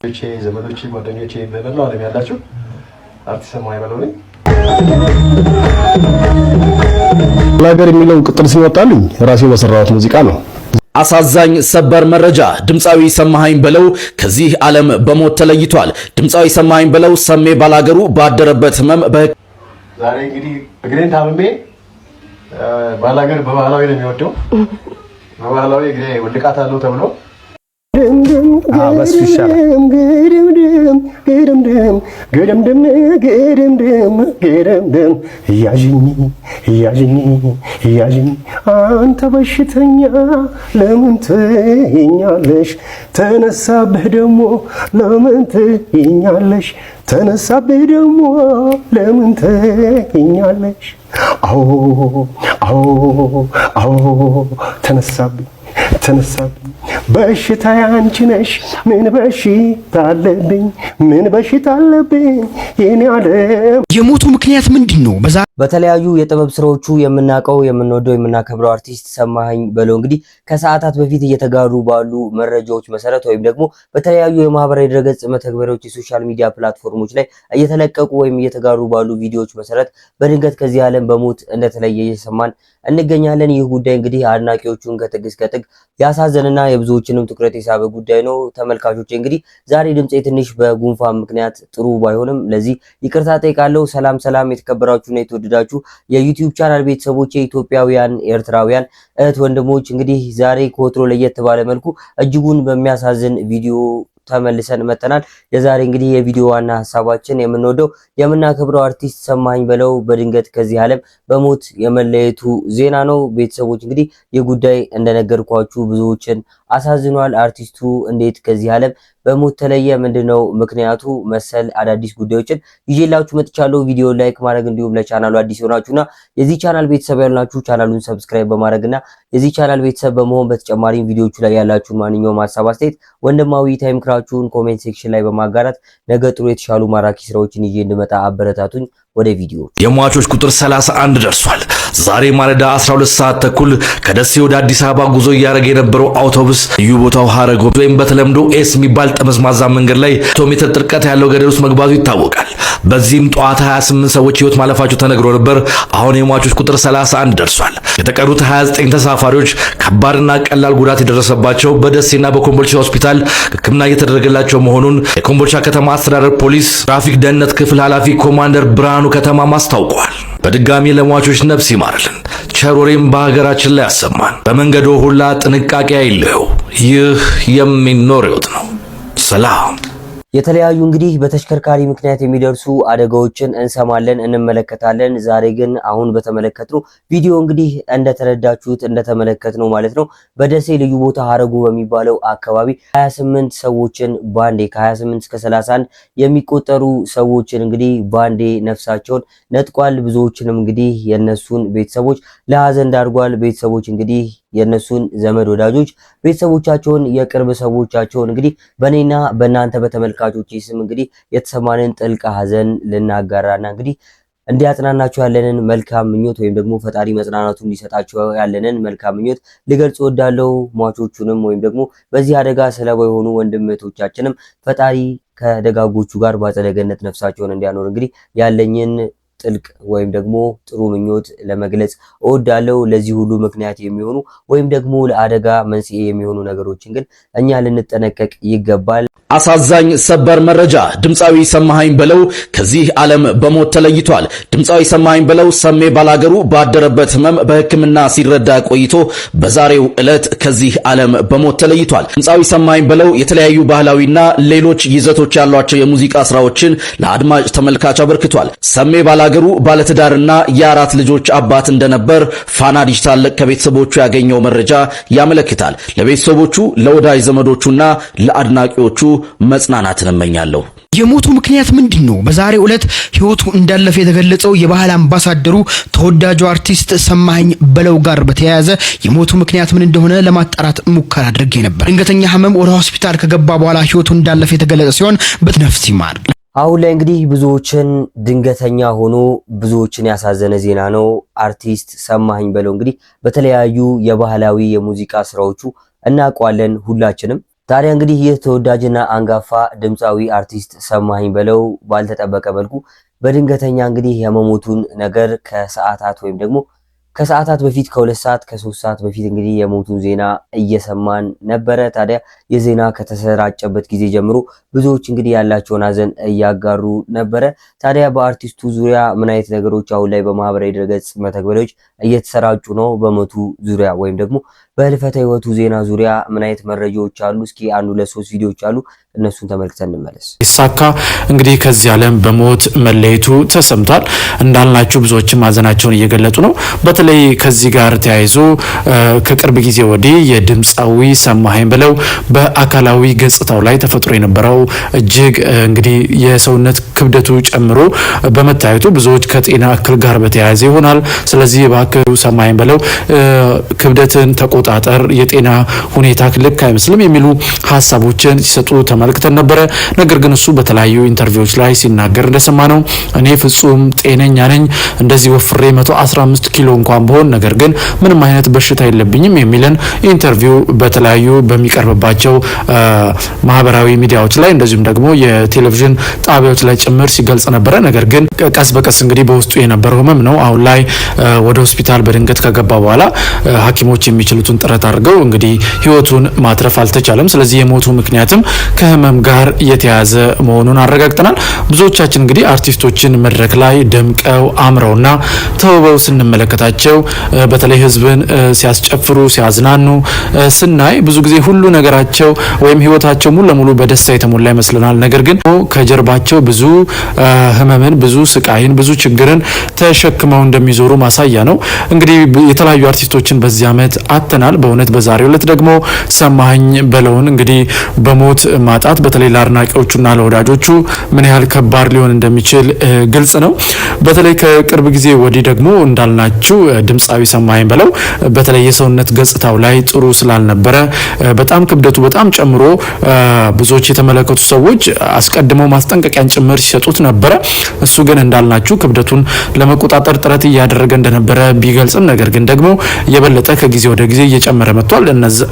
ዘመዶቼ ጓደኞቼ በመላው ዓለም ያላችሁ አርቲስት ሰማኸኝ በለው ነኝ። ላገር የሚለው ቅጥል ሲወጣልኝ ራሴው በሰራሁት ሙዚቃ ነው። አሳዛኝ ሰበር መረጃ ድምፃዊ ሰማኸኝ በለው ከዚህ ዓለም በሞት ተለይቷል። ድምፃዊ ሰማኸኝ በለው ሰሜ ባላገሩ ባደረበት ህመም ዛሬ እንግዲህ እግሬን ታምሜ ባላገር በባህላዊ ነው የሚወደው በባህላዊ እግሬ ወልቃታለሁ ተብሎ በሱ ይሻላል። ያዥኝ አንተ በሽተኛ ለምን ትይኛለሽ? ተነሳብህ ደግሞ ለምን ትይኛለሽ? ተነሳብህ ደግሞ ለምን ትይኛለሽ? አዎ ተነሳብኝ በሽታ ያንቺ ነሽ። ምን በሽታ አለብኝ የኔ ዓለም። የሞቱ ምክንያት ምንድነው? በተለያዩ የጥበብ ስራዎቹ የምናቀው የምንወደው የምናከብረው አርቲስት ሰማኸኝ በለው እንግዲህ ከሰዓታት በፊት እየተጋሩ ባሉ መረጃዎች መሰረት ወይም ደግሞ በተለያዩ የማህበራዊ ድረገጽ መተግበሪያዎች የሶሻል ሚዲያ ፕላትፎርሞች ላይ እየተለቀቁ ወይም እየተጋሩ ባሉ ቪዲዮዎች መሰረት በድንገት ከዚህ ዓለም በሞት እንደተለየ እየሰማን እንገኛለን። ይህ ጉዳይ እንግዲህ አድናቂዎቹን ከጥግ እስከ ጥግ ያሳዘንና የብዙዎችንም ትኩረት የሳበ ጉዳይ ነው። ተመልካቾች እንግዲህ ዛሬ ድምጼ ትንሽ በጉንፋን ምክንያት ጥሩ ባይሆንም ለዚህ ይቅርታ ጠይቃለሁ። ሰላም የተከበራችሁና የተወደዳችሁ የዩቲዩብ ቻናል ቤተሰቦች ኢትዮጵያውያን፣ ኤርትራውያን እህት ወንድሞች እንግዲህ ዛሬ ከወትሮ ለየት ባለ መልኩ እጅጉን በሚያሳዝን ቪዲዮ ተመልሰን መተናል። የዛሬ እንግዲህ የቪዲዮ ዋና ሐሳባችን የምንወደው የምናከብረው አርቲስት ሰማኸኝ በለው በድንገት ከዚህ ዓለም በሞት የመለየቱ ዜና ነው። ቤተሰቦች እንግዲህ ይህ ጉዳይ እንደነገርኳችሁ ብዙዎችን አሳዝኗል። አርቲስቱ እንዴት ከዚህ ዓለም በሞት ተለየ? ምንድነው ምክንያቱ? መሰል አዳዲስ ጉዳዮችን ይዤላችሁ መጥቻለሁ። ቪዲዮ ላይክ ማድረግ እንዲሁም ለቻናሉ አዲስ ሆናችሁና የዚህ ቻናል ቤተሰብ ያላችሁ ቻናሉን ሰብስክራይብ በማድረግና የዚህ ቻናል ቤተሰብ በመሆን በተጨማሪም ቪዲዮቹ ላይ ያላችሁ ማንኛውም ሐሳብ አስተያየት ወንድማዊ ታይም ክራችሁን ኮሜንት ሴክሽን ላይ በማጋራት ነገ ጥሩ የተሻሉ ማራኪ ስራዎችን ይዤ እንድመጣ አበረታቱኝ። ወደ ቪዲዮ የሟቾች ቁጥር 31 ደርሷል። ዛሬ ማለዳ 12 ሰዓት ተኩል ከደሴ ወደ አዲስ አበባ ጉዞ እያደረገ የነበረው አውቶቡስ ልዩ ቦታው ሀረጎ ወይም በተለምዶ ኤስ የሚባል ጠመዝማዛ መንገድ ላይ 100 ሜትር ጥልቀት ያለው ገደል ውስጥ መግባቱ ይታወቃል። በዚህም ጠዋት 28 ሰዎች ህይወት ማለፋቸው ተነግሮ ነበር። አሁን የሟቾች ቁጥር 31 ደርሷል። የተቀሩት 29 ተሳፋሪዎች ከባድና ቀላል ጉዳት የደረሰባቸው በደሴና በኮምቦልቻ ሆስፒታል ሕክምና እየተደረገላቸው መሆኑን የኮምቦልቻ ከተማ አስተዳደር ፖሊስ ትራፊክ ደህንነት ክፍል ኃላፊ ኮማንደር ብርሃኑ ከተማ ማስታውቋል። በድጋሚ ለሟቾች ነፍስ ይማርልን፣ ቸር ወሬም በሀገራችን ላይ ያሰማን። በመንገዶ ሁላ ጥንቃቄ አይለዩ። ይህ የሚኖር ህይወት ነው። ሰላም። የተለያዩ እንግዲህ በተሽከርካሪ ምክንያት የሚደርሱ አደጋዎችን እንሰማለን እንመለከታለን። ዛሬ ግን አሁን በተመለከትነው ቪዲዮ እንግዲህ እንደተረዳችሁት እንደተመለከትነው ማለት ነው በደሴ ልዩ ቦታ ሀረጉ በሚባለው አካባቢ 28 ሰዎችን ባንዴ ከ28 እስከ 31 የሚቆጠሩ ሰዎችን እንግዲህ ባንዴ ነፍሳቸውን ነጥቋል። ብዙዎችንም እንግዲህ የነሱን ቤተሰቦች ለሀዘን ዳርጓል። ቤተሰቦች እንግዲህ የነሱን ዘመድ ወዳጆች ቤተሰቦቻቸውን የቅርብ ሰዎቻቸውን እንግዲህ በኔና በእናንተ በተመልካቾች ስም እንግዲህ የተሰማንን ጥልቅ ሀዘን ልናጋራና እንግዲህ እንዲያጽናናቸው ያለንን መልካም ምኞት ወይም ደግሞ ፈጣሪ መጽናናቱን እንዲሰጣቸው ያለንን መልካም ምኞት ልገልጽ እወዳለሁ። ሟቾቹንም ወይም ደግሞ በዚህ አደጋ ሰለባ የሆኑ ወንድሞቻችንም ፈጣሪ ከደጋጎቹ ጋር በአጸደ ገነት ነፍሳቸውን እንዲያኖር እንግዲህ ያለኝን ጥልቅ ወይም ደግሞ ጥሩ ምኞት ለመግለጽ እወዳለሁ። ለዚህ ሁሉ ምክንያት የሚሆኑ ወይም ደግሞ ለአደጋ መንስኤ የሚሆኑ ነገሮችን ግን እኛ ልንጠነቀቅ ይገባል። አሳዛኝ ሰበር መረጃ ድምፃዊ ሰማኸኝ በለው ከዚህ ዓለም በሞት ተለይቷል። ድምፃዊ ሰማኸኝ በለው ሰሜ ባላገሩ ባደረበት ህመም በሕክምና ሲረዳ ቆይቶ በዛሬው ዕለት ከዚህ ዓለም በሞት ተለይቷል። ድምፃዊ ሰማኸኝ በለው የተለያዩ ባህላዊና ሌሎች ይዘቶች ያሏቸው የሙዚቃ ስራዎችን ለአድማጭ ተመልካች አበርክቷል። ሰሜ ባላገሩ ባለትዳርና የአራት ልጆች አባት እንደነበር ፋና ዲጂታል ከቤተሰቦቹ ያገኘው መረጃ ያመለክታል። ለቤተሰቦቹ ለወዳጅ ዘመዶቹና ለአድናቂዎቹ መጽናናትን እመኛለሁ። የሞቱ ምክንያት ምንድነው? በዛሬው ዕለት ህይወቱ እንዳለፈ የተገለጸው የባህል አምባሳደሩ ተወዳጁ አርቲስት ሰማኸኝ በለው ጋር በተያያዘ የሞቱ ምክንያት ምን እንደሆነ ለማጣራት ሙከራ አድርጌ ነበር። ድንገተኛ ህመም ወደ ሆስፒታል ከገባ በኋላ ህይወቱ እንዳለፈ የተገለጸ ሲሆን በነፍስ ይማር። አሁን ላይ እንግዲህ ብዙዎችን ድንገተኛ ሆኖ ብዙዎችን ያሳዘነ ዜና ነው። አርቲስት ሰማኸኝ በለው እንግዲህ በተለያዩ የባህላዊ የሙዚቃ ስራዎቹ እናውቀዋለን ሁላችንም። ታዲያ እንግዲህ ይህ ተወዳጅና አንጋፋ ድምፃዊ አርቲስት ሰማኸኝ በለው ባልተጠበቀ መልኩ በድንገተኛ እንግዲህ የመሞቱን ነገር ከሰዓታት በፊት ከ2 ሰዓት ከ3 ሰዓት በፊት እንግዲህ የሞቱን ዜና እየሰማን ነበረ። ታዲያ የዜና ከተሰራጨበት ጊዜ ጀምሮ ብዙዎች እንግዲህ ያላቸውን ሀዘን እያጋሩ ነበረ። ታዲያ በአርቲስቱ ዙሪያ ምን አይነት ነገሮች አሁን ላይ በማህበራዊ ድረገጽ መተግበሪያዎች እየተሰራጩ ነው? በሞቱ ዙሪያ ወይም ደግሞ በህልፈተ ህይወቱ ዜና ዙሪያ ምን አይነት መረጃዎች አሉ? እስኪ 1-2-3 ቪዲዮዎች አሉ፣ እነሱን ተመልክተን እንመለስ። ይሳካ እንግዲህ ከዚህ ዓለም በሞት መለየቱ ተሰምቷል። እንዳልናችሁ ብዙዎችም ሀዘናቸውን እየገለጡ ነው። በተለይ ከዚህ ጋር ተያይዞ ከቅርብ ጊዜ ወዲህ የድምፃዊ ሰማኸኝ በለው በአካላዊ ገጽታው ላይ ተፈጥሮ የነበረው እጅግ እንግዲህ የሰውነት ክብደቱ ጨምሮ በመታየቱ ብዙዎች ከጤና እክል ጋር በተያያዘ ይሆናል። ስለዚህ እባክህ ሰማኸኝ በለው ክብደትን ተቆጣጠር፣ የጤና ሁኔታ ልክ አይመስልም የሚሉ ሀሳቦችን ሲሰጡ ተመልክተን ነበረ። ነገር ግን እሱ በተለያዩ ኢንተርቪዎች ላይ ሲናገር እንደሰማ ነው እኔ ፍጹም ጤነኛ ነኝ፣ እንደዚህ ወፍሬ 115 ኪሎ እንኳን ብሆን ነገር ግን ምንም አይነት በሽታ የለብኝም የሚልን ኢንተርቪው በተለያዩ በሚቀርብባቸው ማህበራዊ ሚዲያዎች ላይ እንደዚሁም ደግሞ የቴሌቪዥን ጣቢያዎች ላይ ጭምር ሲገልጽ ነበረ። ነገር ግን ቀስ በቀስ እንግዲህ በውስጡ የነበረው ህመም ነው አሁን ላይ ወደ ሆስፒታል በድንገት ከገባ በኋላ ሐኪሞች የሚችሉትን ጥረት አድርገው እንግዲህ ህይወቱን ማትረፍ አልተቻለም። ስለዚህ የሞቱ ምክንያትም ከህመም ጋር የተያዘ መሆኑን አረጋግጠናል። ብዙዎቻችን እንግዲህ አርቲስቶችን መድረክ ላይ ደምቀው አምረውና ተውበው ስንመለከታቸው በተለይ ህዝብን ሲያስጨፍሩ ሲያዝናኑ ስናይ ብዙ ጊዜ ሁሉ ነገራቸው ወይም ህይወታቸው ሙሉ ለሙሉ በደስታ የተሞላ ይመስልናል። ነገር ግን ከጀርባቸው ብዙ ህመምን፣ ብዙ ስቃይን፣ ብዙ ችግርን ተሸክመው እንደሚዞሩ ማሳያ ነው። እንግዲህ የተለያዩ አርቲስቶችን በዚህ ዓመት አተናል። በእውነት በዛሬው ዕለት ደግሞ ሰማኸኝ በለውን እንግዲህ በሞት ማጣት በተለይ ለአድናቂዎቹና ለወዳጆቹ ምን ያህል ከባድ ሊሆን እንደሚችል ግልጽ ነው። በተለይ ከቅርብ ጊዜ ወዲህ ደግሞ እንዳልናችሁ ድምፃዊ ሰማኸኝ በለው በተለይ የሰውነት ገጽታው ላይ ጥሩ ስላልነበረ በጣም ክብደቱ በጣም ጨምሮ ብዙዎች የተመለከቱ ሰዎች አስቀድመው ማስጠንቀቂያን ጭምር ሲሰጡት ነበረ። እሱ ግን እንዳልናችሁ ክብደቱን ለመቆጣጠር ጥረት እያደረገ እንደነበረ ቢገልጽም ነገር ግን ደግሞ የበለጠ ከጊዜ ወደ ጊዜ እየጨመረ መጥቷል።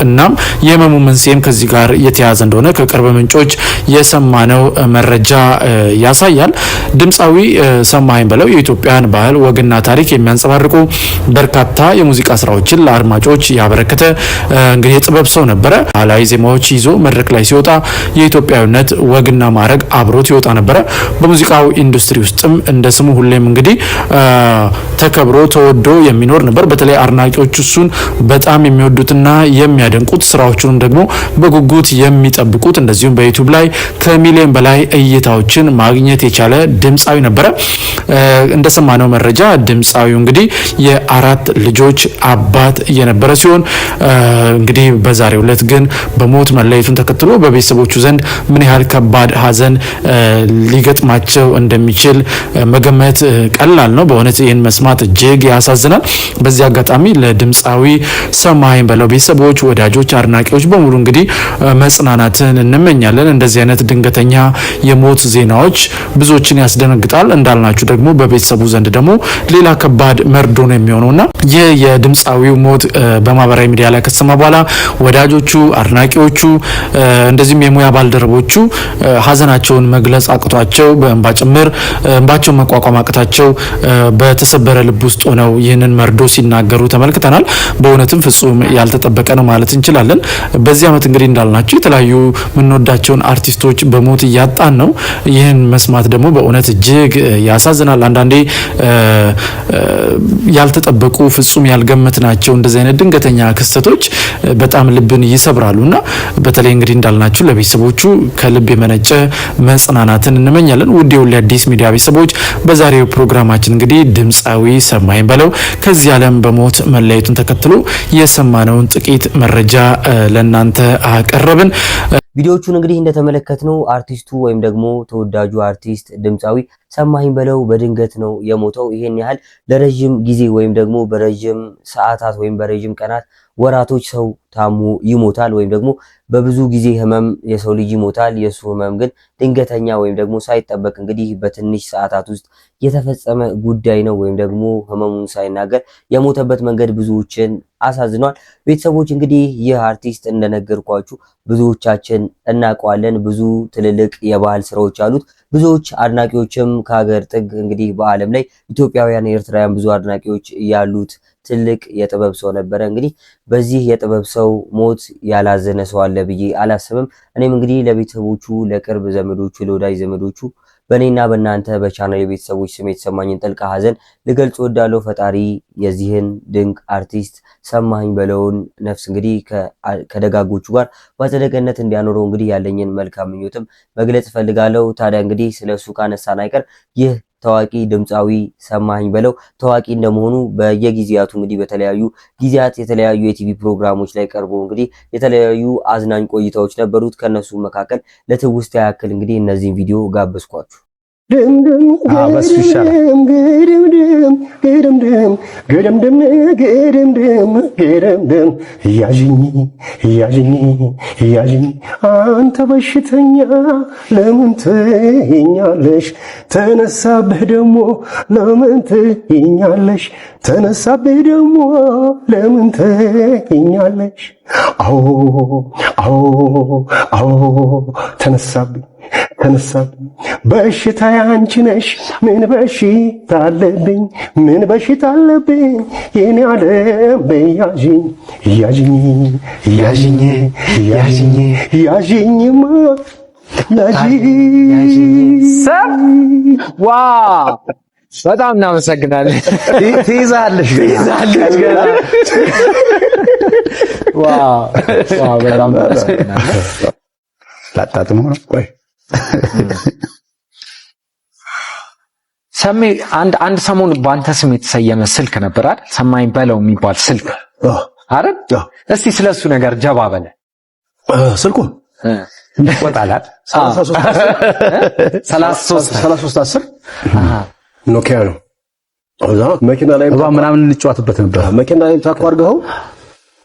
እናም የህመሙ መንስኤም ከዚህ ጋር የተያዘ እንደሆነ ከቅርብ ምንጮች የሰማነው መረጃ ያሳያል። ድምፃዊ ሰማኸኝ በለው የኢትዮጵያን ባህል ወግና ታሪክ የሚያንጸባርቁ በርካታ የሙዚቃ ስራዎችን ለአድማጮች ያበረከተ እንግዲህ የጥበብ ሰው ነበረ። ባህላዊ ዜማዎች ይዞ መድረክ ላይ ሲወጣ የኢትዮጵያዊነት ወግና ማዕረግ አብሮት ይወጣ ነበረ። በሙዚቃው ኢንዱስትሪ ውስጥም እንደ ስሙ ሁሌም እንግዲህ ተከብሮ ተወዶ የሚኖር ነበር። በተለይ አድናቂዎቹ እሱን በጣም የሚወዱትና የሚያደንቁት ስራዎቹንም ደግሞ በጉጉት የሚጠብቁት እንደዚሁም በዩቲዩብ ላይ ከሚሊዮን በላይ እይታዎችን ማግኘት የቻለ ድምፃዊ ነበረ። እንደሰማነው መረጃ ድምፃዊው እንግዲህ የ4 ልጆች አባት የነበረ ሲሆን እንግዲህ በዛሬው ዕለት ግን በሞት መለየቱን ተከትሎ በቤተሰቦቹ ዘንድ ምን ያህል ከባድ ሀዘን ሊገጥማቸው እንደሚችል መገመት ቀላል ነው። በእውነት ይህን መስማት እጅግ ያሳዝናል። በዚህ አጋጣሚ ለድምፃዊ ሰማኸኝ በለው ቤተሰቦች፣ ወዳጆች፣ አድናቂዎች በሙሉ እንግዲህ መጽናናትን እንመኛለን። እንደዚህ አይነት ድንገተኛ የሞት ዜናዎች ብዙዎችን ያስደነግጣል። እንዳልናችሁ ደግሞ በቤተሰቡ ዘንድ ደግሞ ሌላ ከባድ መርዶ ነው የሚሆነውና ይህ የድምፃዊው ሞት በማህበራዊ ሚዲያ ላይ ከተሰማ በኋላ ወዳጆቹ፣ አድናቂዎቹ እንደዚሁም የሙያ ባልደረቦቹ ሀዘናቸውን መግለጽ አቅቷቸው በእንባ ጭምር እንባቸውን መቋቋም አቅታቸው በተሰበረ ልብ ውስጥ ሆነው ይህንን መርዶ ሲናገሩ ተመልክተናል። በእውነትም ፍጹም ያልተጠበቀ ነው ማለት እንችላለን። በዚህ ዓመት እንግዲህ እንዳልናችሁ የተለያዩ የምንወዳቸውን አርቲስቶች በሞት እያጣን ነው። ይህን መስማት ደግሞ በእውነት እጅግ ያሳዝናል። አንዳንዴ ያልተጠበቁ ፍጹም ያልገመትናቸው እንደዚህ አይነት ድንገተኛ ክስተቶች በጣም ልብን ይሰብራሉና በተለይ እንግዲህ እንዳልናችሁ ለቤተሰቦቹ ከልብ የመነጨ መጽናናትን እንመኛለን። ውድ የሁሌ አዲስ ሚዲያ ቤተሰቦች በዛሬው ፕሮግራማችን እንግዲህ ድምፃዊ ሰማኸኝ በለው ከዚህ ዓለም በሞት መለየቱን ተከትሎ የሰማነውን ጥቂት መረጃ ለእናንተ አቀረብን። ቪዲዮቹን እንግዲህ እንደተመለከትነው አርቲስቱ ወይም ደግሞ ተወዳጁ አርቲስት ድምፃዊ ሰማኸኝ በለው በድንገት ነው የሞተው። ይሄን ያህል ለረጅም ጊዜ ወይም ደግሞ በረጅም ሰዓታት ወይም በረጅም ቀናት ወራቶች ሰው ታሞ ይሞታል ወይም ደግሞ በብዙ ጊዜ ህመም የሰው ልጅ ይሞታል። የሱ ህመም ግን ድንገተኛ ወይም ደግሞ ሳይጠበቅ እንግዲህ በትንሽ ሰዓታት ውስጥ የተፈጸመ ጉዳይ ነው። ወይም ደግሞ ህመሙን ሳይናገር የሞተበት መንገድ ብዙዎችን አሳዝኗል። ቤተሰቦች እንግዲህ ይህ አርቲስት እንደነገርኳችሁ ብዙዎቻችን እናውቀዋለን። ብዙ ትልልቅ የባህል ስራዎች አሉት። ብዙዎች አድናቂዎችም ከሀገር ጥግ እንግዲህ በዓለም ላይ ኢትዮጵያውያን፣ ኤርትራውያን ብዙ አድናቂዎች ያሉት ትልቅ የጥበብ ሰው ነበረ። እንግዲህ በዚህ የጥበብ ሰው ሞት ያላዘነ ሰው አለ ብዬ አላስብም። እኔም እንግዲህ ለቤተሰቦቹ፣ ለቅርብ ዘመዶቹ፣ ለወዳጅ ዘመዶቹ በእኔና በእናንተ በቻናል የቤተሰቦች ስም የተሰማኝን ጥልቅ ሐዘን ልገልጽ እወዳለሁ። ፈጣሪ የዚህን ድንቅ አርቲስት ሰማኸኝ በለውን ነፍስ እንግዲህ ከደጋጎቹ ጋር በአጸደ ገነት እንዲያኖረው እንግዲህ ያለኝን መልካም ምኞትም መግለጽ እፈልጋለሁ። ታዲያ እንግዲህ ስለሱ ካነሳን አይቀር ይህ ታዋቂ ድምፃዊ ሰማኸኝ በለው ታዋቂ እንደመሆኑ በየጊዜያቱ እንግዲህ በተለያዩ ጊዜያት የተለያዩ የቲቪ ፕሮግራሞች ላይ ቀርቦ እንግዲህ የተለያዩ አዝናኝ ቆይታዎች ነበሩት። ከነሱ መካከል ለትውስታ ያክል እንግዲህ እነዚህን ቪዲዮ ጋበዝኳችሁ። አንተ በሽተኛ ለምን ትይኛለሽ? ተነሳብህ ደግሞ ለምን ትይኛለሽ? ተነሳብህ ደግሞ ለምን ትይኛለሽ? አዎ አዎ አዎ ተነሳብኝ በሽታ ያንቺ ነሽ። ምን በሽታ አለብኝ? ምን በሽታ አለብኝ? የኔ ዓለም ያዥኝ ያዥኝ ያዥኝ ያዥኝ ያዥኝማ ዋው በጣም እናመሰግናለን። ትይዛለሽ ገና። ዋው በጣም እናመሰግናለን። ላጣጥም ነው። ቆይ ሰሜ አንድ ሰሞን በአንተ ስም የተሰየመ ስልክ ነበር አይደል? ሰማኸኝ በለው የሚባል ስልክ አይደል? እስቲ ስለሱ ነገር ጀባ በለ። ስልኩ ወጣላት 3310 ኖኪያ ነው። እዛ መኪና ላይ ምናምን እንጫወትበት ነበር። መኪና ላይ ታኳ አድርገው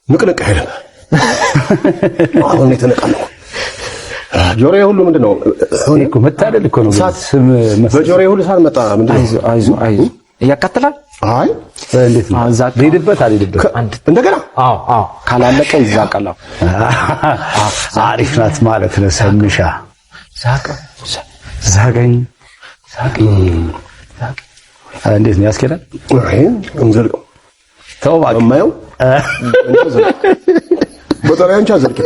ንቅንቅ አይደለም። አሁን የተነቀነው ጆሮዬ ሁሉ ምንድነው? እኮ መታደል እኮ ነው። ስም በጆሮዬ ሁሉ ሳል መጣ። ምንድነው? አይዞ ያቃጥላል። አይ እንዴት ነው? ልሄድበት አልሄድበት እንደገና? አዎ ካላለቀ ይዛቀላል። አሪፍ ናት ማለት ነው። ሰምሻ ዛገኝ እንዴት ነው ያስኬዳል? አይ እንዘልቀው ተው እባክህ ማየው በጠሪያንቻ ዘልቀ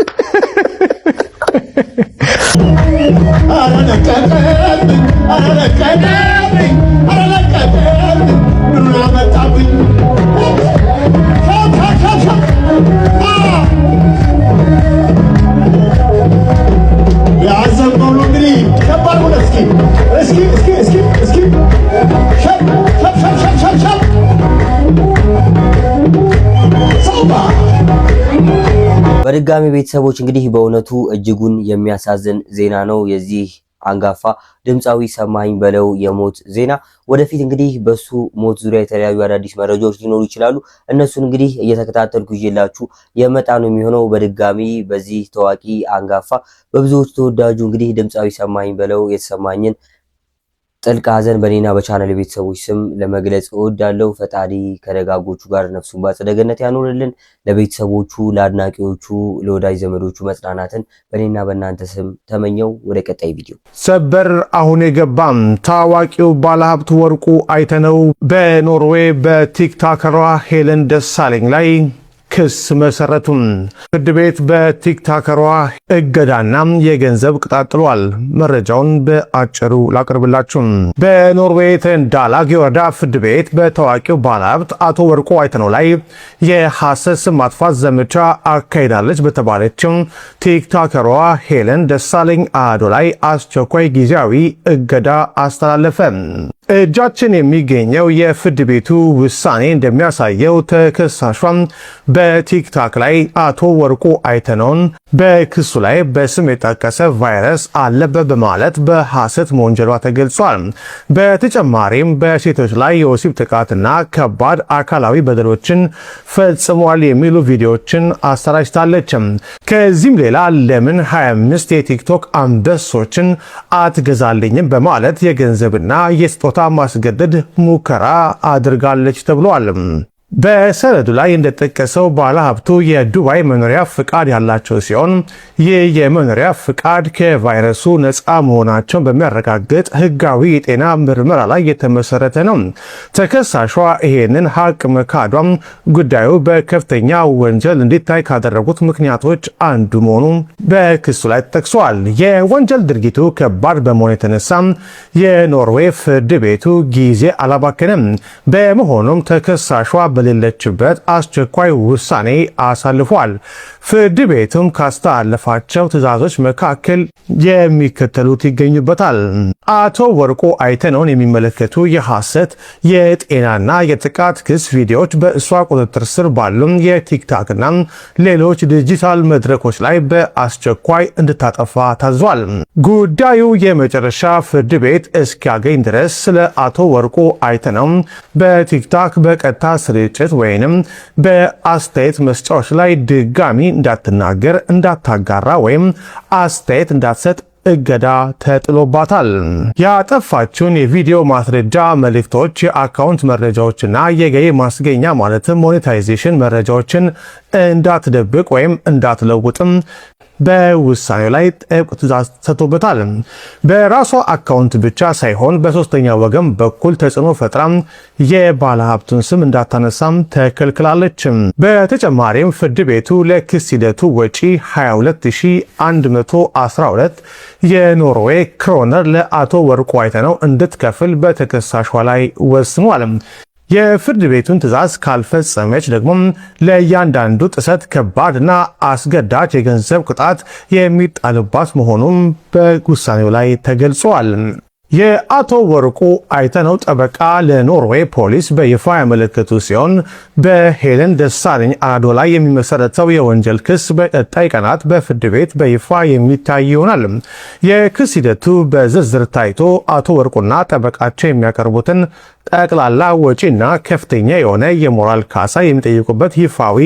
በድጋሚ ቤተሰቦች እንግዲህ በእውነቱ እጅጉን የሚያሳዝን ዜና ነው የዚህ አንጋፋ ድምፃዊ ሰማኸኝ በለው የሞት ዜና። ወደፊት እንግዲህ በሱ ሞት ዙሪያ የተለያዩ አዳዲስ መረጃዎች ሊኖሩ ይችላሉ። እነሱን እንግዲህ እየተከታተልኩ ይዤላችሁ የመጣ ነው የሚሆነው። በድጋሚ በዚህ ታዋቂ አንጋፋ በብዙዎች ተወዳጁ እንግዲህ ድምፃዊ ሰማኸኝ በለው የተሰማኝን ጥልቅ ሐዘን በኔና በቻናል ቤተሰቦች ስም ለመግለጽ እወዳለሁ። ፈጣሪ ከደጋጎቹ ጋር ነፍሱን በአጸደ ገነት ያኖርልን። ለቤተሰቦቹ፣ ለአድናቂዎቹ፣ ለወዳጅ ዘመዶቹ መጽናናትን በኔና በእናንተ ስም ተመኘው። ወደ ቀጣይ ቪዲዮ። ሰበር አሁን የገባም ታዋቂው ባለሀብት ወርቁ አይተነው በኖርዌይ በቲክቶከሯ ሄለን ደሳለኝ ላይ ክስ መሰረቱን ፍርድ ቤት በቲክቶከሯ እገዳና የገንዘብ ቅጣት ጥሏል። መረጃውን በአጭሩ ላቅርብላችሁ። በኖርዌይ ተንዳላግ ወረዳ ፍርድ ቤት በታዋቂው ባለሀብት አቶ ወርቁ አይተነው ላይ የሐሰት ስም ማጥፋት ዘመቻ አካሂዳለች በተባለችው ቲክቶከሯ ሄለን ደሳለኝ አዶ ላይ አስቸኳይ ጊዜያዊ እገዳ አስተላለፈ። እጃችን የሚገኘው የፍርድ ቤቱ ውሳኔ እንደሚያሳየው ተከሳሿም በቲክታክ ላይ አቶ ወርቁ አይተነውን በክሱ ላይ በስም የጠቀሰ ቫይረስ አለበት በማለት በሐሰት መወንጀሏ ተገልጿል። በተጨማሪም በሴቶች ላይ የወሲብ ጥቃትና ከባድ አካላዊ በደሎችን ፈጽሟል የሚሉ ቪዲዮዎችን አሰራጭታለች። ከዚህም ሌላ ለምን 25 የቲክቶክ አንበሶችን አትገዛልኝም በማለት የገንዘብና የስጦታ ማስገደድ ሙከራ አድርጋለች ተብሏል። በሰነዱ ላይ እንደተጠቀሰው ባለሀብቱ የዱባይ መኖሪያ ፍቃድ ያላቸው ሲሆን ይህ የመኖሪያ ፍቃድ ከቫይረሱ ነፃ መሆናቸውን በሚያረጋግጥ ሕጋዊ የጤና ምርመራ ላይ የተመሰረተ ነው። ተከሳሿ ይሄንን ሀቅ መካዷም ጉዳዩ በከፍተኛ ወንጀል እንዲታይ ካደረጉት ምክንያቶች አንዱ መሆኑ በክሱ ላይ ተጠቅሷል። የወንጀል ድርጊቱ ከባድ በመሆኑ የተነሳ የኖርዌይ ፍርድ ቤቱ ጊዜ አላባከነም። በመሆኑም ተከሳሿ በሌለችበት አስቸኳይ ውሳኔ አሳልፏል። ፍርድ ቤቱም ካስተላለፋቸው ትዕዛዞች መካከል የሚከተሉት ይገኙበታል። አቶ ወርቁ አይተነውን የሚመለከቱ የሐሰት የጤናና የጥቃት ክስ ቪዲዮዎች በእሷ ቁጥጥር ስር ባሉ የቲክታክና ሌሎች ዲጂታል መድረኮች ላይ በአስቸኳይ እንድታጠፋ ታዟል። ጉዳዩ የመጨረሻ ፍርድ ቤት እስኪያገኝ ድረስ ስለ አቶ ወርቁ አይተነው በቲክታክ በቀጥታ ስርጭት ወይንም በአስተያየት መስጫዎች ላይ ድጋሚ እንዳትናገር፣ እንዳታጋራ ወይም አስተያየት እንዳትሰጥ እገዳ ተጥሎባታል። ያጠፋችውን የቪዲዮ ማስረጃ መልእክቶች፣ የአካውንት መረጃዎችና የገቢ ማስገኛ ማለትም ሞኔታይዜሽን መረጃዎችን እንዳትደብቅ ወይም እንዳትለውጥም በውሳኔው ላይ ጥብቅ ትዕዛዝ ሰጥቶበታል። በራሷ አካውንት ብቻ ሳይሆን በሶስተኛ ወገን በኩል ተጽዕኖ ፈጥራ የባለሀብቱን ስም እንዳታነሳም ተከልክላለች። በተጨማሪም ፍርድ ቤቱ ለክስ ሂደቱ ወጪ 22112 የኖርዌይ ክሮነር ለአቶ ወርቁ አይተነው እንድትከፍል በተከሳሿ ላይ ወስኗል። የፍርድ ቤቱን ትዕዛዝ ካልፈጸመች ደግሞ ለእያንዳንዱ ጥሰት ከባድና አስገዳጅ የገንዘብ ቅጣት የሚጣልባት መሆኑን በውሳኔው ላይ ተገልጿል። የአቶ ወርቁ አይተነው ጠበቃ ለኖርዌይ ፖሊስ በይፋ ያመለከቱ ሲሆን በሄለን ደሳለኝ አራዶ ላይ የሚመሰረተው የወንጀል ክስ በቀጣይ ቀናት በፍርድ ቤት በይፋ የሚታይ ይሆናል። የክስ ሂደቱ በዝርዝር ታይቶ አቶ ወርቁና ጠበቃቸው የሚያቀርቡትን ጠቅላላ ወጪና ከፍተኛ የሆነ የሞራል ካሳ የሚጠይቁበት ይፋዊ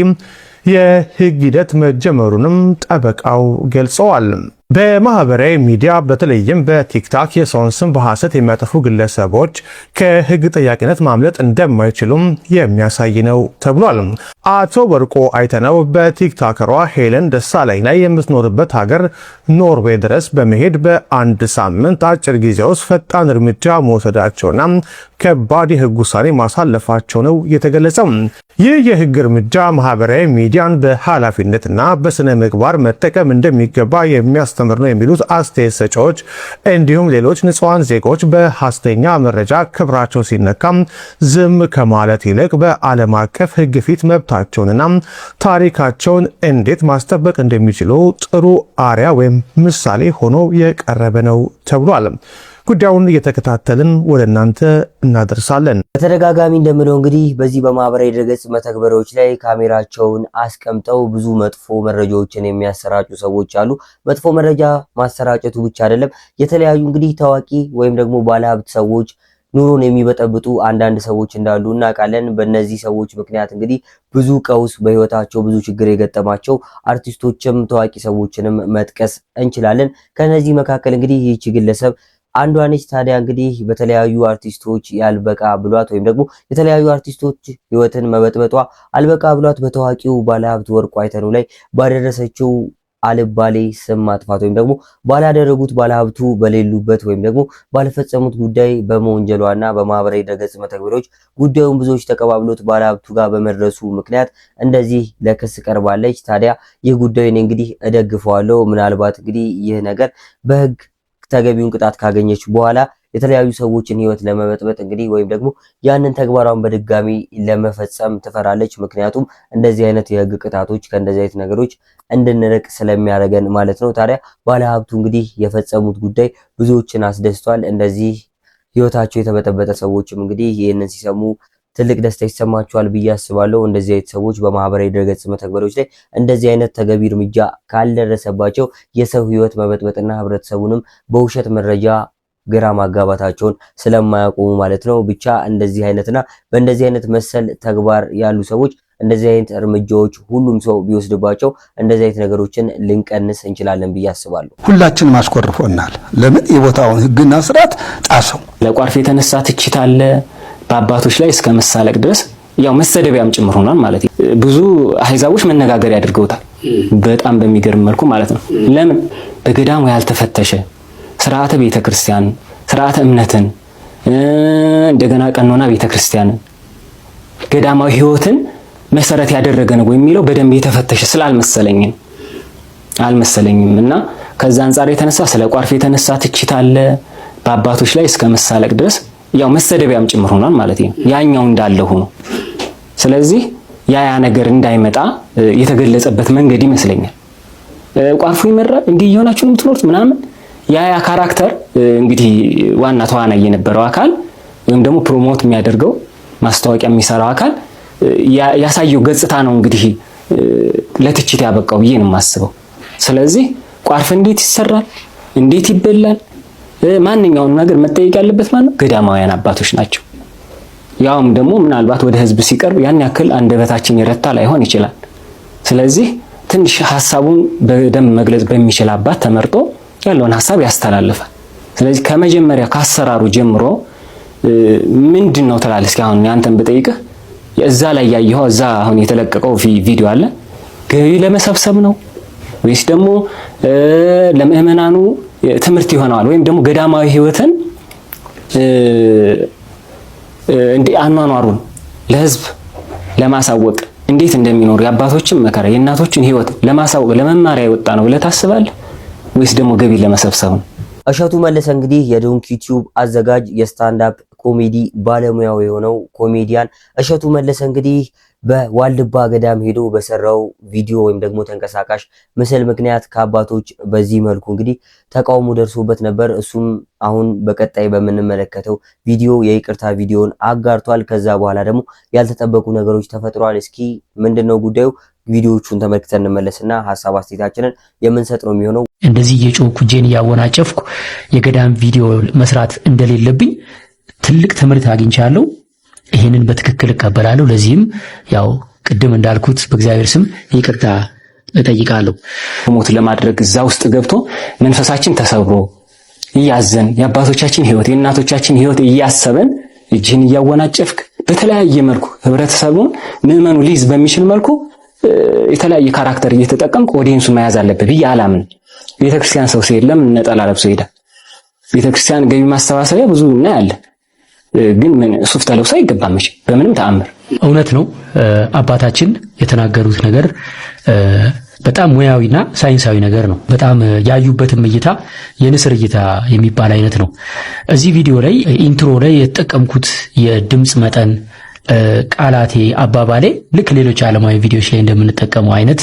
የሕግ ሂደት መጀመሩንም ጠበቃው ገልጸዋል። በማህበራዊ ሚዲያ በተለይም በቲክታክ የሰውን ስም በሐሰት የሚያጠፉ ግለሰቦች ከሕግ ጠያቂነት ማምለጥ እንደማይችሉም የሚያሳይ ነው ተብሏል። አቶ ወርቁ አይተነው በቲክታከሯ ሄለን ደሳለኝ ላይ የምትኖርበት ሀገር ኖርዌይ ድረስ በመሄድ በአንድ ሳምንት አጭር ጊዜ ውስጥ ፈጣን እርምጃ መውሰዳቸውና ከባድ የሕግ ውሳኔ ማሳለፋቸው ነው የተገለጸው። ይህ የሕግ እርምጃ ማህበራዊ ሚዲያን በኃላፊነትና በስነ ምግባር መጠቀም እንደሚገባ የሚያስተምር ነው የሚሉት አስተያየት ሰጪዎች፣ እንዲሁም ሌሎች ንጹሃን ዜጎች በሐሰተኛ መረጃ ክብራቸው ሲነካም ዝም ከማለት ይልቅ በዓለም አቀፍ ሕግ ፊት መብታቸውንና ታሪካቸውን እንዴት ማስጠበቅ እንደሚችሉ ጥሩ አርያ ወይም ምሳሌ ሆኖ የቀረበ ነው ተብሏል። ጉዳዩን እየተከታተልን ወደ እናንተ እናደርሳለን። በተደጋጋሚ እንደምለው እንግዲህ በዚህ በማህበራዊ ድረገጽ መተግበሪያዎች ላይ ካሜራቸውን አስቀምጠው ብዙ መጥፎ መረጃዎችን የሚያሰራጩ ሰዎች አሉ። መጥፎ መረጃ ማሰራጨቱ ብቻ አይደለም፣ የተለያዩ እንግዲህ ታዋቂ ወይም ደግሞ ባለሀብት ሰዎች ኑሮን የሚበጠብጡ አንዳንድ ሰዎች እንዳሉ እናውቃለን። በእነዚህ ሰዎች ምክንያት እንግዲህ ብዙ ቀውስ በህይወታቸው ብዙ ችግር የገጠማቸው አርቲስቶችም ታዋቂ ሰዎችንም መጥቀስ እንችላለን። ከነዚህ መካከል እንግዲህ ይህች ግለሰብ አንዷ ነች። ታዲያ እንግዲህ በተለያዩ አርቲስቶች ያልበቃ ብሏት ወይም ደግሞ የተለያዩ አርቲስቶች ህይወትን መበጥበጧ አልበቃ ብሏት በታዋቂው ባለሀብት ወርቁ አይተነው ላይ ባደረሰችው አልባሌ ስም ማጥፋት ወይም ደግሞ ባላደረጉት ባለሀብቱ በሌሉበት ወይም ደግሞ ባልፈጸሙት ጉዳይ በመወንጀሏና በማህበራዊ ድረገጽ መተግበሪያዎች ጉዳዩን ብዙዎች ተቀባብሎት ባለሀብቱ ጋር በመድረሱ ምክንያት እንደዚህ ለክስ ቀርባለች። ታዲያ ይህ ጉዳይ እኔ እንግዲህ እደግፈዋለሁ። ምናልባት እንግዲህ ይህ ነገር በህግ ተገቢውን ቅጣት ካገኘች በኋላ የተለያዩ ሰዎችን ህይወት ለመበጥበጥ እንግዲህ ወይም ደግሞ ያንን ተግባሯን በድጋሚ ለመፈጸም ትፈራለች። ምክንያቱም እንደዚህ አይነት የህግ ቅጣቶች ከእንደዚህ አይነት ነገሮች እንድንርቅ ስለሚያደርገን ማለት ነው። ታዲያ ባለሀብቱ እንግዲህ የፈጸሙት ጉዳይ ብዙዎችን አስደስቷል። እንደዚህ ህይወታቸው የተበጠበጠ ሰዎችም እንግዲህ ይህንን ሲሰሙ ትልቅ ደስታ ይሰማቸዋል ብዬ አስባለሁ። እንደዚህ አይነት ሰዎች በማህበራዊ ድረገጽ መተግበሪያዎች ላይ እንደዚህ አይነት ተገቢ እርምጃ ካልደረሰባቸው የሰው ህይወት መበጥበጥና ህብረተሰቡንም በውሸት መረጃ ግራ ማጋባታቸውን ስለማያቆሙ ማለት ነው። ብቻ እንደዚህ አይነትና በእንደዚህ አይነት መሰል ተግባር ያሉ ሰዎች እንደዚህ አይነት እርምጃዎች ሁሉም ሰው ቢወስድባቸው እንደዚህ አይነት ነገሮችን ልንቀንስ እንችላለን ብዬ አስባለሁ። ሁላችንም አስቆርፎናል። ለምን የቦታውን ህግና ስርዓት ጣሰው። ለቋርፍ የተነሳ ትችት አለ በአባቶች ላይ እስከ መሳለቅ ድረስ ያው መሰደቢያም ጭምር ሆኗል ማለት ነው። ብዙ አህዛቦች መነጋገር ያድርገውታል በጣም በሚገርም መልኩ ማለት ነው። ለምን በገዳሙ ያልተፈተሸ ስርዓተ ቤተክርስቲያን ስርዓተ እምነትን እንደገና ቀኖና ቤተክርስቲያን ገዳማዊ ህይወትን መሰረት ያደረገ ነው የሚለው በደንብ የተፈተሸ አልመሰለኝም እና ከዛ አንፃር የተነሳ ስለ ቋርፍ የተነሳ ትችት አለ በአባቶች ላይ እስከ መሳለቅ ድረስ ያው መሰደቢያም ጭምር ሆኗል ማለት ነው። ያኛው እንዳለ ሆኖ ስለዚህ ያ ነገር እንዳይመጣ የተገለጸበት መንገድ ይመስለኛል። ቋርፉ ይመራል እንዲህ እየሆናችሁ ነው የምትኖሩት ምናምን ያ ካራክተር እንግዲህ ዋና ተዋናይ የነበረው አካል ወይም ደግሞ ፕሮሞት የሚያደርገው ማስታወቂያ የሚሰራው አካል ያሳየው ገጽታ ነው እንግዲህ ለትችት ያበቃው ብዬ ነው የማስበው። ስለዚህ ቋርፍ እንዴት ይሰራል እንዴት ይበላል ማንኛውንም ነገር መጠየቅ ያለበት ማለት ገዳማውያን አባቶች ናቸው። ያውም ደግሞ ምናልባት ወደ ህዝብ ሲቀርብ ያን ያክል አንደበታችን ይረታ ላይሆን ይችላል። ስለዚህ ትንሽ ሐሳቡን በደንብ መግለጽ በሚችል አባት ተመርጦ ያለውን ሐሳብ ያስተላልፋል። ስለዚህ ከመጀመሪያ ካሰራሩ ጀምሮ ምንድነው ትላለህ? እስኪ አሁን ያንተን በጠይቅህ እዛ ላይ ያየኸው እዛ አሁን የተለቀቀው ቪዲዮ አለ ገቢ ለመሰብሰብ ነው ወይስ ደግሞ ለምእመናኑ ትምህርት ይሆናል ወይም ደግሞ ገዳማዊ ህይወትን እንዴ አኗኗሩን ለህዝብ ለማሳወቅ እንዴት እንደሚኖር የአባቶችን መከራ የእናቶችን ህይወት ለማሳወቅ ለመማሪያ የወጣ ነው ብለህ ታስባለህ ወይስ ደግሞ ገቢ ለመሰብሰብ ነው? እሸቱ መለሰ እንግዲህ የዶንኪ ቲዩብ አዘጋጅ የስታንድ አፕ ኮሜዲ ባለሙያው የሆነው ኮሜዲያን እሸቱ መለሰ እንግዲህ በዋልድባ ገዳም ሄዶ በሰራው ቪዲዮ ወይም ደግሞ ተንቀሳቃሽ ምስል ምክንያት ከአባቶች በዚህ መልኩ እንግዲህ ተቃውሞ ደርሶበት ነበር። እሱም አሁን በቀጣይ በምንመለከተው ቪዲዮ የይቅርታ ቪዲዮን አጋርቷል። ከዛ በኋላ ደግሞ ያልተጠበቁ ነገሮች ተፈጥሯል። እስኪ ምንድነው ጉዳዩ? ቪዲዮቹን ተመልክተን እንመለስና ሐሳብ አስተያየታችንን የምንሰጥ ነው የሚሆነው። እንደዚህ እየጮኩ ጄን ያወናጨፍኩ የገዳም ቪዲዮ መስራት እንደሌለብኝ ትልቅ ትምህርት አግኝቻለሁ። ይሄንን በትክክል እቀበላለሁ። ለዚህም ያው ቅድም እንዳልኩት በእግዚአብሔር ስም ይቅርታ እጠይቃለሁ። ሞት ለማድረግ እዛ ውስጥ ገብቶ መንፈሳችን ተሰብሮ እያዘን የአባቶቻችን ህይወት የእናቶቻችን ህይወት እያሰበን እጅን እያወናጨፍክ በተለያየ መልኩ ህብረተሰቡን ምዕመኑ ሊይዝ በሚችል መልኩ የተለያየ ካራክተር እየተጠቀምክ ኦዲየንሱ መያዝ አለበት ብዬ አላምን። ቤተክርስቲያን ሰው ሲሄድ ለምን ነጠላ ለብሶ ይሄዳል? ቤተክርስቲያን ገቢ ማሰባሰቢያ ብዙ እናያለን። ግን ምን ሱፍ ተለብሶ አይገባም በምንም ተአምር። እውነት ነው አባታችን የተናገሩት ነገር በጣም ሙያዊና ሳይንሳዊ ነገር ነው። በጣም ያዩበትም እይታ የንስር እይታ የሚባል አይነት ነው። እዚህ ቪዲዮ ላይ ኢንትሮ ላይ የተጠቀምኩት የድምጽ መጠን ቃላቴ አባባሌ ልክ ሌሎች ዓለማዊ ቪዲዮዎች ላይ እንደምንጠቀመው አይነት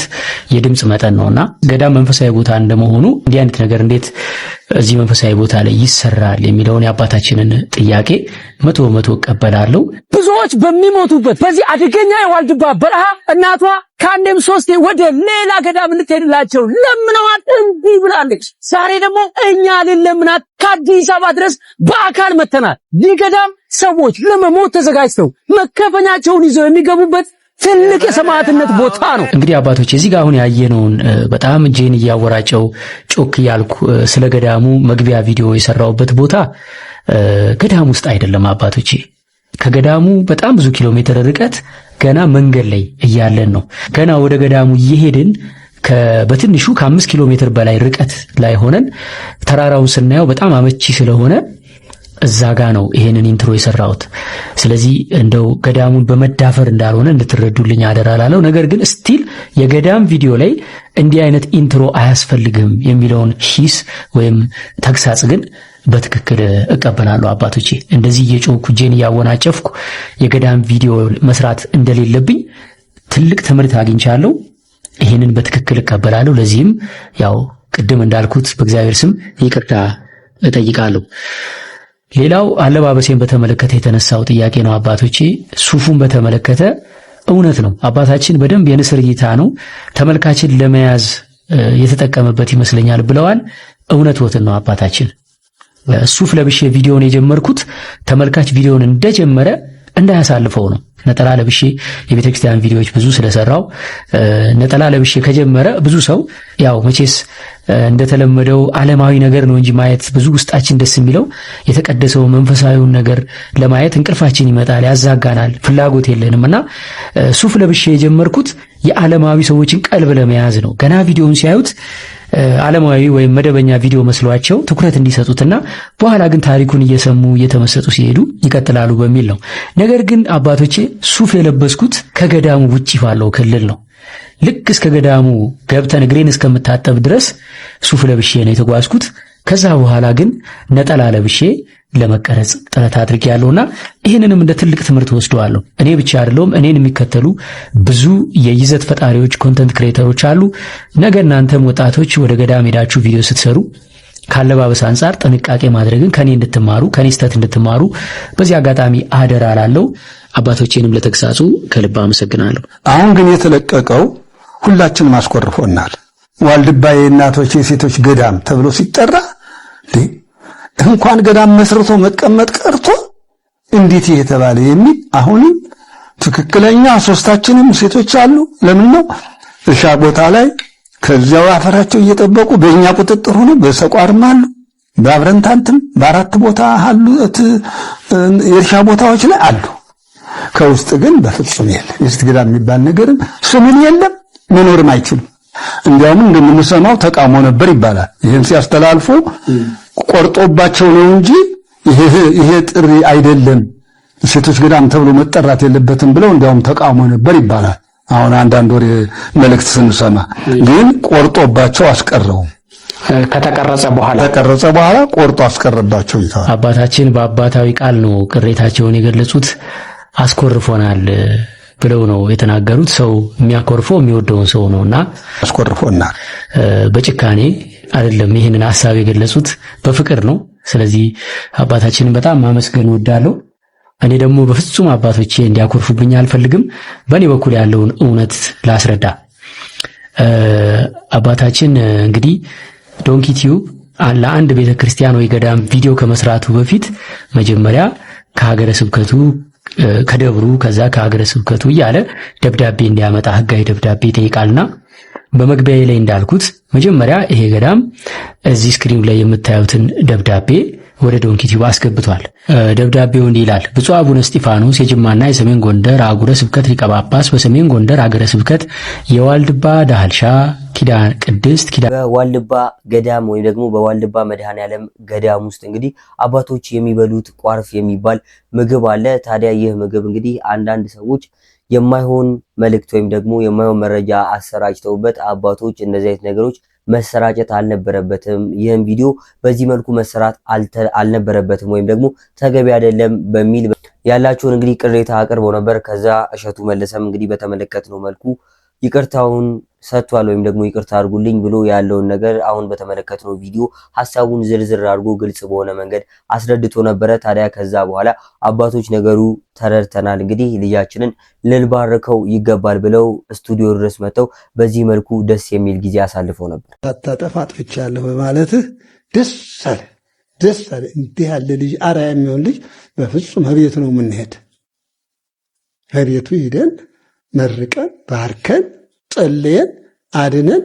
የድምጽ መጠን ነውና ገዳም መንፈሳዊ ቦታ እንደመሆኑ እንዲህ አይነት ነገር እንዴት እዚህ መንፈሳዊ ቦታ ላይ ይሰራል የሚለውን የአባታችንን ጥያቄ 100% እቀበላለሁ። ብዙዎች በሚሞቱበት በዚህ አደገኛ የዋልድባ በረሃ እናቷ ከአንዴም ሶስቴ ወደ ሌላ ገዳም እንድትሄድላቸው ለምነዋት እምቢ ብላለች። ዛሬ ደግሞ እኛ ለምናት ከአዲስ አበባ ድረስ በአካል መተናል። ይህ ገዳም ሰዎች ለመሞት ተዘጋጅተው መከፈኛቸውን ይዘው የሚገቡበት ትልቅ የሰማዕትነት ቦታ ነው። እንግዲህ አባቶች እዚህ ጋር አሁን ያየነውን በጣም ጄን እያወራጨው ጮክ ያልኩ ስለ ገዳሙ መግቢያ ቪዲዮ የሰራውበት ቦታ ገዳሙ ውስጥ አይደለም አባቶቼ። ከገዳሙ በጣም ብዙ ኪሎ ሜትር ርቀት ገና መንገድ ላይ እያለን ነው። ገና ወደ ገዳሙ እየሄድን በትንሹ ከ5 ኪሎ ሜትር በላይ ርቀት ላይ ሆነን ተራራውን ስናየው በጣም አመቺ ስለሆነ እዛ ጋ ነው ይሄንን ኢንትሮ የሰራሁት። ስለዚህ እንደው ገዳሙን በመዳፈር እንዳልሆነ እንድትረዱልኝ አደራላለሁ። ነገር ግን ስቲል የገዳም ቪዲዮ ላይ እንዲህ አይነት ኢንትሮ አያስፈልግም የሚለውን ሂስ ወይም ተግሳጽ ግን በትክክል እቀበላለሁ አባቶቼ። እንደዚህ እየጮኩ ጄን ያወናጨፍኩ የገዳም ቪዲዮ መስራት እንደሌለብኝ ትልቅ ትምህርት አግኝቻለሁ። ይሄንን በትክክል እቀበላለሁ። ለዚህም ያው ቅድም እንዳልኩት በእግዚአብሔር ስም ይቅርታ እጠይቃለሁ። ሌላው አለባበሴን በተመለከተ የተነሳው ጥያቄ ነው አባቶቼ። ሱፉን በተመለከተ እውነት ነው አባታችን በደንብ የንስር እይታ ነው ተመልካችን ለመያዝ የተጠቀመበት ይመስለኛል ብለዋል። እውነት ወትን ነው አባታችን። ሱፍ ለብሼ ቪዲዮውን የጀመርኩት ተመልካች ቪዲዮውን እንደጀመረ እንዳያሳልፈው ነው። ነጠላ ለብሼ የቤተክርስቲያን ቪዲዮዎች ብዙ ስለሰራው ነጠላ ለብሼ ከጀመረ ብዙ ሰው ያው መቼስ እንደተለመደው ዓለማዊ ነገር ነው እንጂ ማየት ብዙ ውስጣችን ደስ የሚለው የተቀደሰው መንፈሳዊውን ነገር ለማየት እንቅልፋችን ይመጣል፣ ያዛጋናል፣ ፍላጎት የለንምና ሱፍ ለብሼ የጀመርኩት የዓለማዊ ሰዎችን ቀልብ ለመያዝ ነው። ገና ቪዲዮውን ሲያዩት ዓለማዊ ወይም መደበኛ ቪዲዮ መስሏቸው ትኩረት እንዲሰጡትና በኋላ ግን ታሪኩን እየሰሙ እየተመሰጡ ሲሄዱ ይቀጥላሉ በሚል ነው። ነገር ግን አባቶቼ ሱፍ የለበስኩት ከገዳሙ ውጪ ባለው ክልል ነው። ልክ እስከ ገዳሙ ገብተን እግሬን እስከምታጠብ ድረስ ሱፍ ለብሼ ነው የተጓዝኩት። ከዛ በኋላ ግን ነጠላ ለብሼ ለመቀረጽ ጥረት አድርጌያለሁና ይሄንንም እንደ ትልቅ ትምህርት ወስደዋለሁ። እኔ ብቻ አይደለም እኔን የሚከተሉ ብዙ የይዘት ፈጣሪዎች ኮንተንት ክሬተሮች አሉ። ነገ እናንተም ወጣቶች ወደ ገዳም ሄዳችሁ ቪዲዮ ስትሰሩ ካለባበስ አንፃር ጥንቃቄ ማድረግን ከኔ እንድትማሩ ከኔ ስተት እንድትማሩ በዚህ አጋጣሚ አደራ አላለሁ። አባቶቼንም ለተግሳጹ ከልብ አመሰግናለሁ። አሁን ግን የተለቀቀው ሁላችንም አስቆርፎናል። ዋልድባ የእናቶች የሴቶች ገዳም ተብሎ ሲጠራ እንኳን ገዳም መስርቶ መቀመጥ ቀርቶ እንዴት ይሄ ተባለ የሚል አሁንም ትክክለኛ ሶስታችንም ሴቶች አሉ። ለምን ነው እርሻ ቦታ ላይ ከዚያው አፈራቸው እየጠበቁ በእኛ ቁጥጥር ሆነ በሰቋርም አሉ በአብረንታንትም በአራት ቦታ አሉ የእርሻ ቦታዎች ላይ አሉ። ከውስጥ ግን በፍጹም የለም። የሴት ገዳም የሚባል ነገርም ስሙን የለም መኖርም አይችልም። እንዲያውም እንደምንሰማው ተቃውሞ ነበር ይባላል። ይሄን ሲያስተላልፉ ቆርጦባቸው ነው እንጂ ይሄ ጥሪ አይደለም ሴቶች ገዳም ተብሎ መጠራት የለበትም ብለው እንዲያውም ተቃውሞ ነበር ይባላል። አሁን አንዳንድ ወሬ መልእክት ስንሰማ ግን ቆርጦባቸው አስቀረው። ከተቀረጸ በኋላ ቆርጦ አስቀረባቸው ይታል። አባታችን በአባታዊ ቃል ነው ቅሬታቸውን የገለጹት። አስኮርፎናል ብለው ነው የተናገሩት። ሰው የሚያኮርፈው የሚወደውን ሰው ነውና አስኮርፎናል። በጭካኔ አይደለም ይሄንን ሐሳብ የገለጹት በፍቅር ነው። ስለዚህ አባታችንን በጣም ማመስገን እወዳለሁ። እኔ ደግሞ በፍጹም አባቶቼ እንዲያኮርፉብኝ አልፈልግም። በእኔ በኩል ያለውን እውነት ላስረዳ። አባታችን እንግዲህ ዶንኪ ቲዩብ ለአንድ ቤተክርስቲያን ወይ ገዳም ቪዲዮ ከመስራቱ በፊት መጀመሪያ ከሀገረ ስብከቱ ከደብሩ ከዛ ከሀገረ ስብከቱ እያለ ደብዳቤ እንዲያመጣ ህጋዊ ደብዳቤ ይጠይቃልና በመግቢያዬ ላይ እንዳልኩት መጀመሪያ ይሄ ገዳም እዚህ ስክሪን ላይ የምታዩትን ደብዳቤ ወደ ዶንኪ ቲዩብ አስገብቷል። ደብዳቤው እንዲህ ይላል። ብፁዕ አቡነ እስጢፋኖስ የጅማና የሰሜን ጎንደር አህጉረ ስብከት ሊቀ ጳጳስ በሰሜን ጎንደር ሀገረ ስብከት የዋልድባ ዳህልሻ ኪዳን ቅድስት ኪዳን በዋልድባ ገዳም ወይም ደግሞ በዋልድባ መድኃኔዓለም ገዳም ውስጥ እንግዲህ አባቶች የሚበሉት ቋርፍ የሚባል ምግብ አለ። ታዲያ ይህ ምግብ እንግዲህ አንዳንድ ሰዎች የማይሆን መልእክት ወይም ደግሞ የማይሆን መረጃ አሰራጭተውበት አባቶች እንደዚህ አይነት ነገሮች መሰራጨት አልነበረበትም፣ ይህን ቪዲዮ በዚህ መልኩ መሰራት አልነበረበትም ወይም ደግሞ ተገቢ አይደለም በሚል ያላቸውን እንግዲህ ቅሬታ አቅርበው ነበር። ከዛ እሸቱ መለሰም እንግዲህ በተመለከትነው መልኩ ይቅርታውን ሰጥቷል ወይም ደግሞ ይቅርታ አድርጉልኝ ብሎ ያለውን ነገር አሁን በተመለከትነው ቪዲዮ ሐሳቡን ዝርዝር አድርጎ ግልጽ በሆነ መንገድ አስረድቶ ነበረ። ታዲያ ከዛ በኋላ አባቶች ነገሩ ተረድተናል፣ እንግዲህ ልጃችንን ልንባርከው ይገባል ብለው ስቱዲዮ ድረስ መጥተው በዚህ መልኩ ደስ የሚል ጊዜ አሳልፈው ነበር። ታጠፋጥቻለሁ በማለትህ ደስ አለ። እንዲህ ያለ ልጅ አርአያ የሚሆን ልጅ በፍጹም ከቤቱ ነው የምንሄድ። ከቤቱ ሄደን መርቀን ባርከን ጸልየን አድነን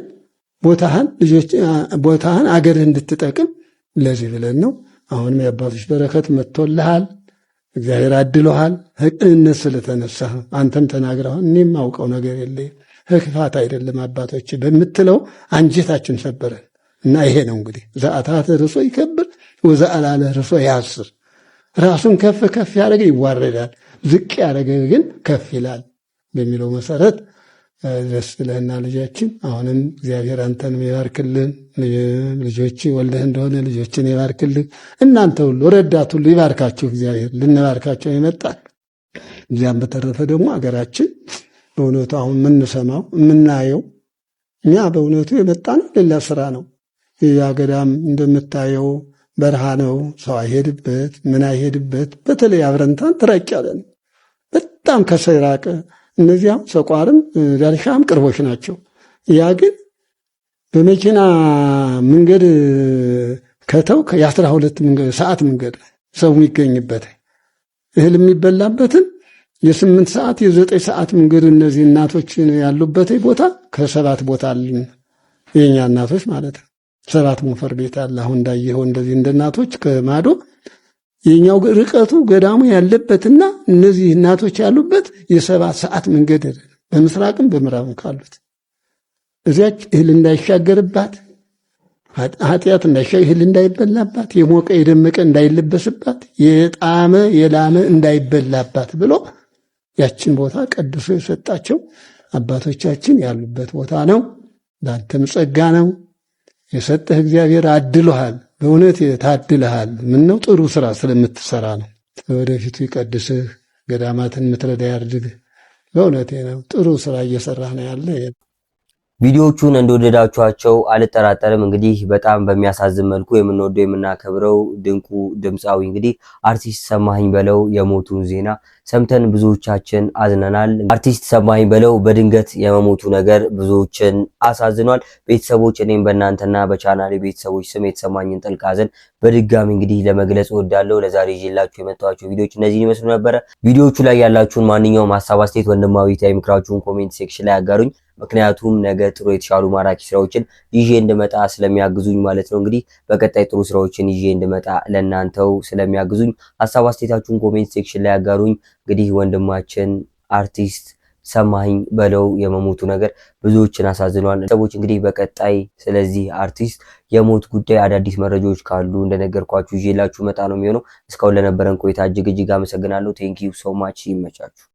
ቦታህን አገርህ እንድትጠቅም ለዚህ ብለን ነው። አሁንም የአባቶች በረከት መጥቶልሃል፣ እግዚአብሔር አድሎሃል። ከቅንነት ስለተነሳህ አንተም ተናግረሃል። እኔም አውቀው ነገር የለኝም ክፋት አይደለም አባቶች በምትለው አንጀታችን ሰበረን እና ይሄ ነው እንግዲህ ዘአታት ርሶ ይከብር ወዘአላለ ርሶ ያስር። ራሱን ከፍ ከፍ ያደረገ ይዋረዳል፣ ዝቅ ያደረገ ግን ከፍ ይላል በሚለው መሰረት ደስ ብለህና ልጃችን አሁንም እግዚአብሔር አንተንም ይባርክልን። ልጆች ወልደህ እንደሆነ ልጆችን ይባርክልን። እናንተ ሁሉ ረዳት ሁሉ ይባርካችሁ እግዚአብሔር። ልንባርካቸው የመጣል እዚያም በተረፈ ደግሞ አገራችን በእውነቱ አሁን የምንሰማው የምናየው እኛ በእውነቱ የመጣ ነው ሌላ ስራ ነው። ያ ገዳም እንደምታየው በረሃ ነው፣ ሰው አይሄድበት፣ ምን አይሄድበት። በተለይ አብረንታን ትራቅ ያለ ነው፣ በጣም ከሰው የራቀ። እነዚያም ሰቋርም ዳልሻም ቅርቦች ናቸው። ያ ግን በመኪና መንገድ ከተው የ12 ሰዓት መንገድ ሰው የሚገኝበት እህል የሚበላበትን የ8 ሰዓት የ9 ሰዓት መንገድ እነዚህ እናቶች ያሉበት ቦታ ከ7 ቦታ አለን። የኛ እናቶች ማለት ነው። 7 ሞፈር ቤት አለ። አሁን እንዳየኸው እንደዚህ እንደ እናቶች ከማዶ የኛው ርቀቱ ገዳሙ ያለበትና እነዚህ እናቶች ያሉበት የ7 ሰዓት መንገድ በምስራቅም በምዕራብም ካሉት እዚያች እህል እንዳይሻገርባት ኃጢአት እህል እንዳይበላባት የሞቀ የደመቀ እንዳይለበስባት የጣመ የላመ እንዳይበላባት ብሎ ያችን ቦታ ቀድሶ የሰጣቸው አባቶቻችን ያሉበት ቦታ ነው። ላንተም ጸጋ ነው የሰጠህ እግዚአብሔር አድሎሃል። በእውነት ታድለሃል። ምነው ጥሩ ስራ ስለምትሰራ ነው። ወደፊቱ ይቀድስህ፣ ገዳማትን የምትረዳ ያርድህ። በእውነቴ ነው ጥሩ ስራ እየሰራህ ነው ያለ። ቪዲዮቹን እንደወደዳችኋቸው አልጠራጠርም። እንግዲህ በጣም በሚያሳዝን መልኩ የምንወደው የምናከብረው ድንቁ ድምፃዊ እንግዲህ አርቲስት ሰማኸኝ በለው የሞቱን ዜና ሰምተን ብዙዎቻችን አዝነናል። አርቲስት ሰማኸኝ በለው በድንገት የመሞቱ ነገር ብዙዎችን አሳዝኗል። ቤተሰቦች፣ እኔም በእናንተና በቻናሌ ቤተሰቦች ስም የተሰማኝን ጥልቅ ሐዘን በድጋሚ እንግዲህ ለመግለጽ እወዳለሁ። ለዛሬ ይዤላችሁ የመጣኋቸው ቪዲዮዎች እነዚህን ይመስሉ ነበረ። ቪዲዮቹ ላይ ያላችሁን ማንኛውም ሀሳብ፣ አስተያየት ወንድማዊ ምክራችሁን ኮሜንት ሴክሽን ላይ አጋሩኝ። ምክንያቱም ነገ ጥሩ የተሻሉ ማራኪ ስራዎችን ይዤ እንድመጣ ስለሚያግዙኝ ማለት ነው። እንግዲህ በቀጣይ ጥሩ ስራዎችን ይዤ እንድመጣ ለእናንተው ስለሚያግዙኝ ሀሳብ አስተያየታችሁን ኮሜንት ሴክሽን ላይ አጋሩኝ። እንግዲህ ወንድማችን አርቲስት ሰማኸኝ በለው የመሞቱ ነገር ብዙዎችን አሳዝኗል። ሰዎች እንግዲህ በቀጣይ ስለዚህ አርቲስት የሞት ጉዳይ አዳዲስ መረጃዎች ካሉ እንደነገርኳችሁ ይዤላችሁ መጣ ነው የሚሆነው። እስካሁን ለነበረን ቆይታ እጅግ አመሰግናለሁ። ቴንክ ዩ ሶ ማች። ይመቻችሁ።